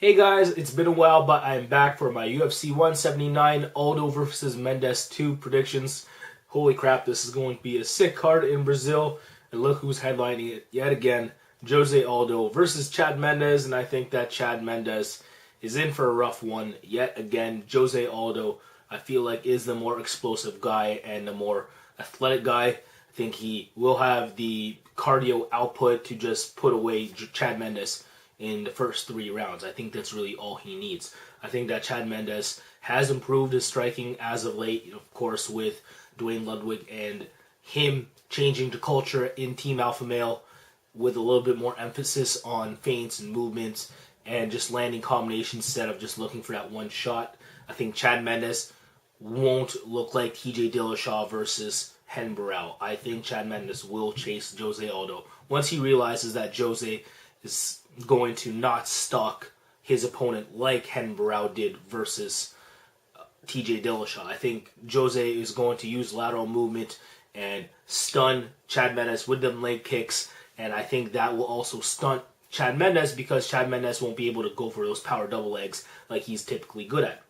Hey guys, it's been a while, but I'm back for my UFC 179 Aldo versus Mendes 2 predictions. Holy crap, this is going to be a sick card in Brazil. And look who's headlining it yet again. Jose Aldo versus Chad Mendes, and I think that Chad Mendes is in for a rough one yet again. Jose Aldo, I feel like, is the more explosive guy and the more athletic guy. I think he will have the cardio output to just put away Chad Mendes in the first 3 rounds. I think that's really all he needs. I think that Chad Mendes has improved his striking as of late, of course, with Dwayne Ludwig and him changing to culture in Team Alpha Male with a little bit more emphasis on feints and movements and just landing combinations instead of just looking for that one shot. I think Chad Mendes won't look like TJ Dillashaw versus Hen Burrell. I think Chad Mendes will chase Jose Aldo once he realizes that Jose is going to not stalk his opponent like Hen Burrell did versus TJ Dillashaw. I think Jose is going to use lateral movement and stun Chad Mendes with them leg kicks, and I think that will also stunt Chad Mendes because Chad Mendes won't be able to go for those power double legs like he's typically good at.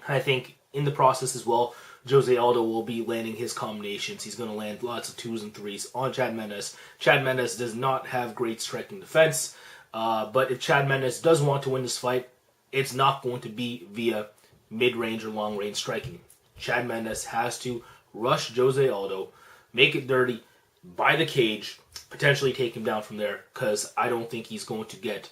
I think in the process as well, Jose Aldo will be landing his combinations. He's going to land lots of 2s and 3s on Chad Mendes. Chad Mendes does not have great striking defense, but if Chad Mendes does want to win this fight, it's not going to be via mid-range or long-range striking. Chad Mendes has to rush Jose Aldo, make it dirty, by the cage, potentially take him down from there, because I don't think he's going to get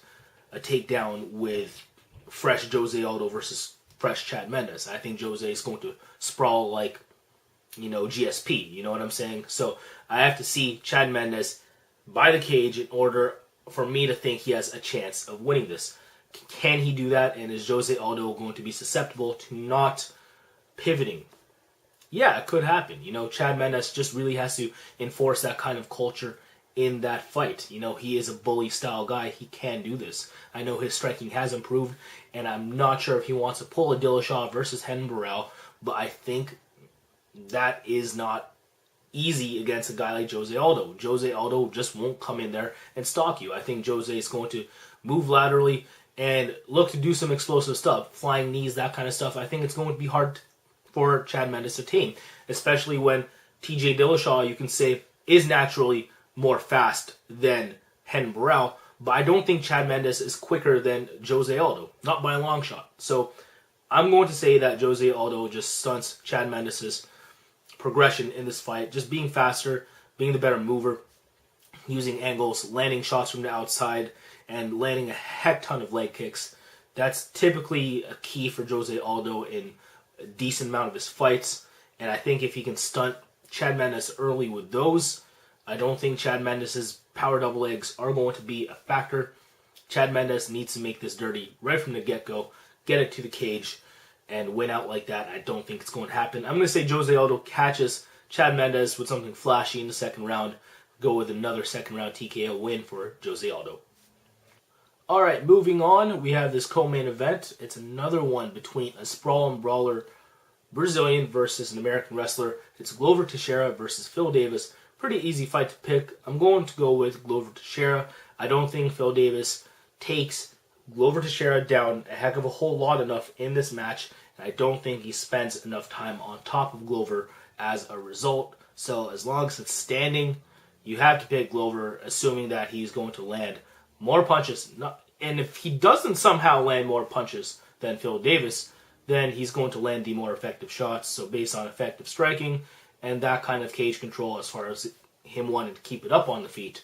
a takedown with fresh Jose Aldo versus fresh Chad Mendes. I think Jose is going to sprawl like, GSP, you know what I'm saying? So I have to see Chad Mendes by the cage in order for me to think he has a chance of winning this. Can he do that? And is Jose Aldo going to be susceptible to not pivoting? Yeah, it could happen. Chad Mendes just really has to enforce that kind of culture in that fight. He is a bully style guy. He can do this. I know his striking has improved, and I'm not sure if he wants to pull a Dillashaw versus Hen Burrell, but I think that is not easy against a guy like Jose Aldo. Jose Aldo just won't come in there and stalk you. I think Jose is going to move laterally and look to do some explosive stuff, flying knees, that kind of stuff. I think it's going to be hard for Chad Mendes to tame, especially when TJ Dillashaw, you can say, is naturally more fast than Hen Burrell, but I don't think Chad Mendes is quicker than Jose Aldo, not by a long shot. So I'm going to say that Jose Aldo just stunts Chad Mendes' progression in this fight, just being faster, being the better mover, using angles, landing shots from the outside, and landing a heck ton of leg kicks. That's typically a key for Jose Aldo in a decent amount of his fights, and I think if he can stunt Chad Mendes early with those, I don't think Chad Mendes' power double legs are going to be a factor. Chad Mendes needs to make this dirty right from the get-go, get it to the cage, and win out like that. I don't think it's going to happen. I'm going to say Jose Aldo catches Chad Mendes with something flashy in the second round, go with another second round TKO win for Jose Aldo. Alright, moving on, we have this co-main event. It's another one between a sprawl and brawler Brazilian versus an American wrestler. It's Glover Teixeira versus Phil Davis. Pretty easy fight to pick. I'm going to go with Glover Teixeira. I don't think Phil Davis takes Glover Teixeira down a heck of a whole lot enough in this match, and I don't think he spends enough time on top of Glover as a result. So as long as it's standing, you have to pick Glover, assuming that he's going to land more punches. And if he doesn't somehow land more punches than Phil Davis, then he's going to land the more effective shots. So based on effective striking and that kind of cage control as far as him wanting to keep it up on the feet,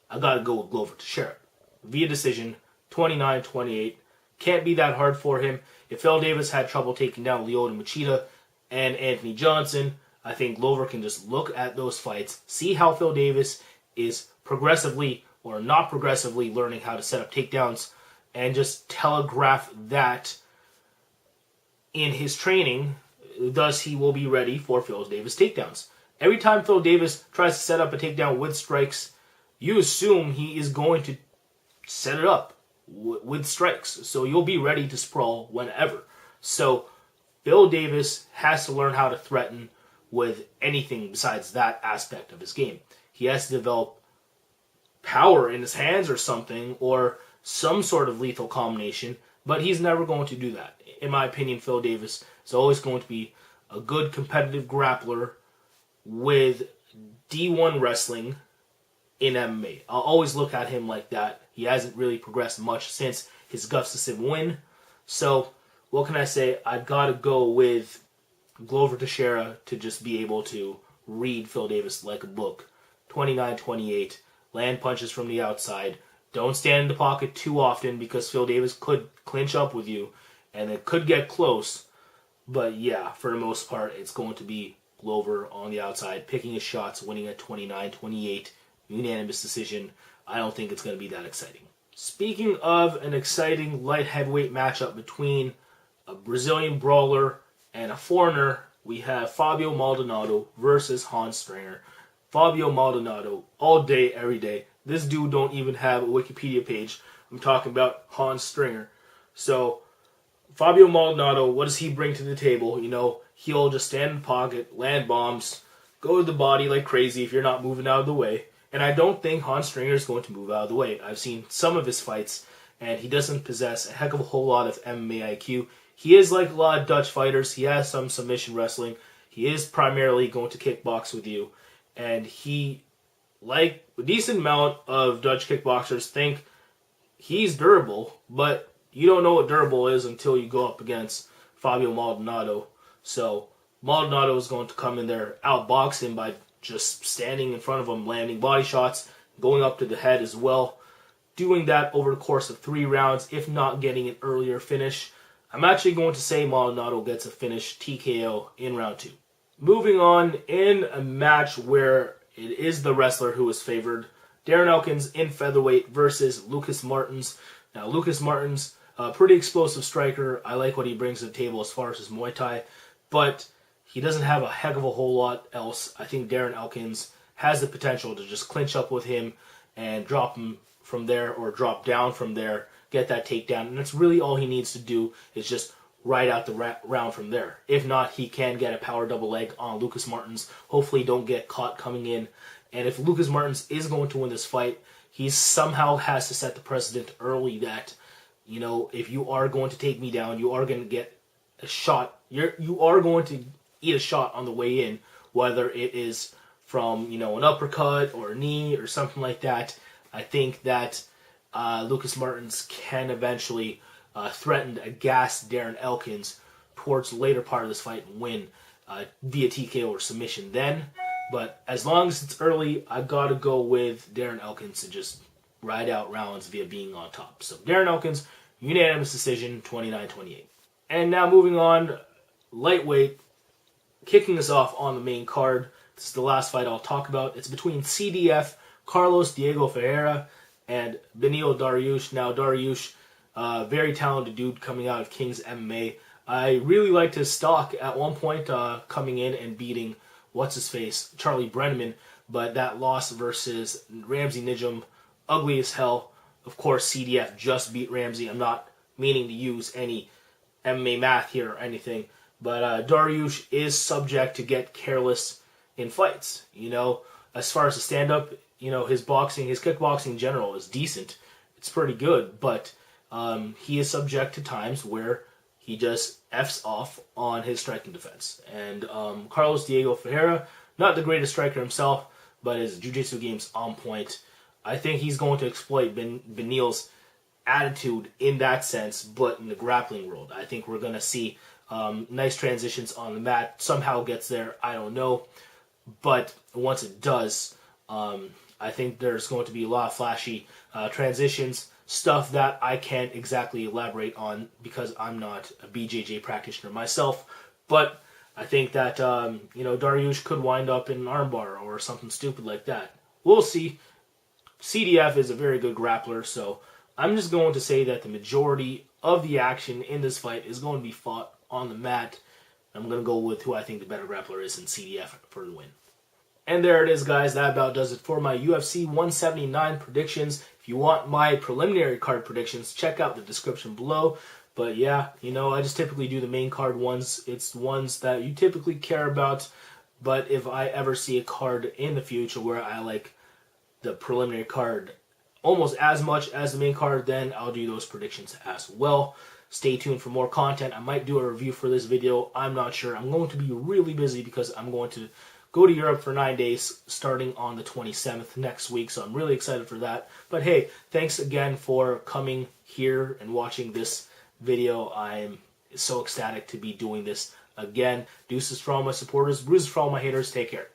I got to go with Glover Teixeira. Via decision, 29-28. Can't be that hard for him. If Phil Davis had trouble taking down Lyoto Machida and Anthony Johnson, I think Glover can just look at those fights, see how Phil Davis is progressively or not progressively learning how to set up takedowns, and just telegraph that in his training, thus he will be ready for Phil Davis takedowns. Every time Phil Davis tries to set up a takedown with strikes, you assume he is going to set it up with strikes. So you'll be ready to sprawl whenever. So Phil Davis has to learn how to threaten with anything besides that aspect of his game. He has to develop power in his hands or something, or some sort of lethal combination, but he's never going to do that. In my opinion, Phil Davis is always going to be a good competitive grappler with D1 wrestling in MMA. I'll always look at him like that. He hasn't really progressed much since his Gustafsson win. So, what can I say? I've got to go with Glover Teixeira to just be able to read Phil Davis like a book. 29-28, land punches from the outside. Don't stand in the pocket too often because Phil Davis could clinch up with you and it could get close. But yeah, for the most part, it's going to be Glover on the outside, picking his shots, winning at 29-28, unanimous decision. I don't think it's going to be that exciting. Speaking of an exciting light heavyweight matchup between a Brazilian brawler and a foreigner, we have Fabio Maldonado versus Hans Stringer. Fabio Maldonado, all day, every day. This dude don't even have a Wikipedia page. I'm talking about Hans Stringer. So, Fabio Maldonado, what does he bring to the table? You know, he'll just stand in the pocket, land bombs, go to the body like crazy if you're not moving out of the way. And I don't think Hans Stringer is going to move out of the way. I've seen some of his fights, and he doesn't possess a heck of a whole lot of MMA IQ. He is like a lot of Dutch fighters. He has some submission wrestling. He is primarily going to kickbox with you. And he, like a decent amount of Dutch kickboxers, think he's durable, but you don't know what durable is until you go up against Fabio Maldonado. So Maldonado is going to come in there, outbox him by just standing in front of him, landing body shots, going up to the head as well. Doing that over the course of 3 rounds, if not getting an earlier finish. I'm actually going to say Maldonado gets a finish TKO in round 2. Moving on, in a match where it is the wrestler who is favored, Darren Elkins in featherweight versus Lucas Martins. Now, Lucas Martins, a pretty explosive striker. I like what he brings to the table as far as his Muay Thai, but he doesn't have a heck of a whole lot else. I think Darren Elkins has the potential to just clinch up with him and drop him from there or drop down from there, get that takedown, and that's really all he needs to do is just ride out the round from there. If not, he can get a power double leg on Lucas Martins. Hopefully don't get caught coming in. And if Lucas Martins is going to win this fight, he somehow has to set the precedent early that, you know, if you are going to take me down, you are going to get a shot. You are going to eat a shot on the way in, whether it is from, you know, an uppercut or a knee or something like that. I think that Lucas Martins can eventually threaten to gas Darren Elkins towards the later part of this fight and win via TKO or submission then. But as long as it's early, I've got to go with Darren Elkins to just ride out rounds via being on top. So Darren Elkins, unanimous decision, 29-28. And now moving on, lightweight, kicking us off on the main card. This is the last fight I'll talk about. It's between CDF, Carlos Diego Ferreira, and Beneil Dariush. Now, Dariush, very talented dude coming out of King's MMA. I really liked his stock at one point, coming in and beating what's-his-face, Charlie Brenneman, but that loss versus Ramsey Nijum, ugly as hell. Of course, CDF just beat Ramsey. I'm not meaning to use any MMA math here or anything, but Dariush is subject to get careless in fights. You know, as far as the stand-up, you know, his kickboxing in general is decent. It's pretty good, but he is subject to times where he just F's off on his striking defense. And Carlos Diego Ferreira, not the greatest striker himself, but his jiu-jitsu game's on point. I think he's going to exploit Beneil's attitude in that sense, but in the grappling world. I think we're going to see nice transitions on the mat. Somehow gets there, I don't know. But once it does, I think there's going to be a lot of flashy transitions, stuff that I can't exactly elaborate on because I'm not a BJJ practitioner myself. But I think that, you know, Dariush could wind up in an armbar or something stupid like that. We'll see. CDF is a very good grappler, so I'm just going to say that the majority of the action in this fight is going to be fought on the mat. I'm going to go with who I think the better grappler is in CDF for the win. And there it is, guys. That about does it for my UFC 179 predictions. If you want my preliminary card predictions, check out the description below. But yeah, you know, I just typically do the main card ones. It's ones that you typically care about. But if I ever see a card in the future where I like the preliminary card almost as much as the main card, then I'll do those predictions as well. Stay tuned for more content. I might do a review for this video. I'm not sure. I'm going to be really busy because I'm going to go to Europe for 9 days starting on the 27th next week. So I'm really excited for that. But hey, thanks again for coming here and watching this video. I'm so ecstatic to be doing this again. Deuces for all my supporters, bruises for all my haters. Take care.